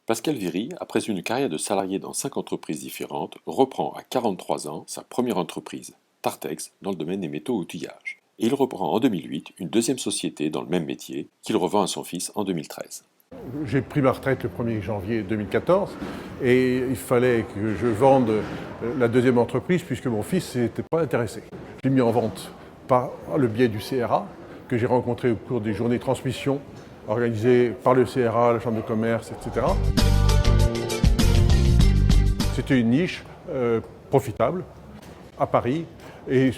Pascal Viry, après une carrière de salarié dans 5 entreprises différentes, reprend à 43 ans sa première entreprise, Tartex, dans le domaine des métaux-outillages. Et il reprend en 2008 une deuxième société dans le même métier, qu'il revend à son fils en 2013. J'ai pris ma retraite le 1er janvier 2014 et il fallait que je vende la deuxième entreprise puisque mon fils n'était pas intéressé. Je l'ai mis en vente par le biais du CRA que j'ai rencontré au cours des journées de transmission organisées par le CRA, la Chambre de commerce, etc. C'était une niche profitable à Paris et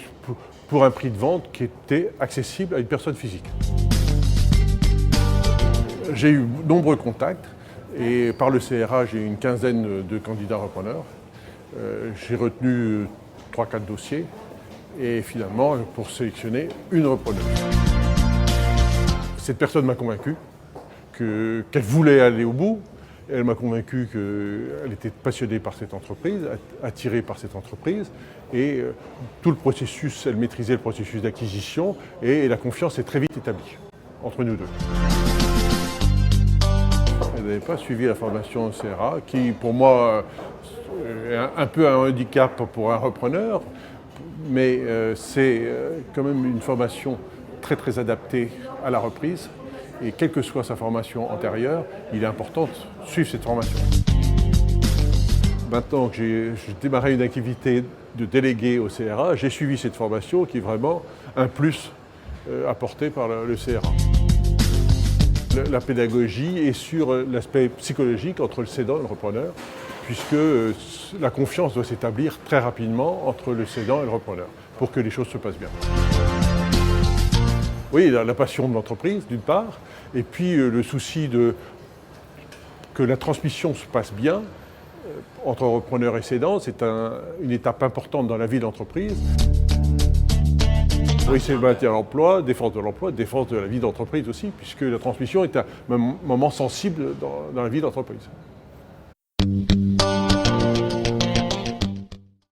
pour un prix de vente qui était accessible à une personne physique. J'ai eu nombreux contacts et par le CRA, j'ai eu une quinzaine de candidats repreneurs. J'ai retenu 3-4 dossiers et finalement, pour sélectionner une repreneuse. Cette personne m'a convaincu qu'elle voulait aller au bout. Elle m'a convaincu qu'elle était passionnée par cette entreprise, attirée par cette entreprise. Et tout le processus, elle maîtrisait le processus d'acquisition et la confiance est très vite établie entre nous deux. Elle n'avait pas suivi la formation CRA, qui pour moi est un peu un handicap pour un repreneur, mais c'est quand même une formation très très adaptée à la reprise. Et quelle que soit sa formation antérieure, il est important de suivre cette formation. Maintenant que j'ai démarré une activité de délégué au CRA, j'ai suivi cette formation qui est vraiment un plus apporté par le CRA. La pédagogie est sur l'aspect psychologique entre le cédant et le repreneur, puisque la confiance doit s'établir très rapidement entre le cédant et le repreneur pour que les choses se passent bien. Oui, la passion de l'entreprise, d'une part, et puis le souci que la transmission se passe bien entre repreneur et cédant, c'est une étape importante dans la vie de l'entreprise. Oui, c'est le maintien de l'emploi, défense de la vie d'entreprise aussi, puisque la transmission est un moment sensible dans la vie d'entreprise.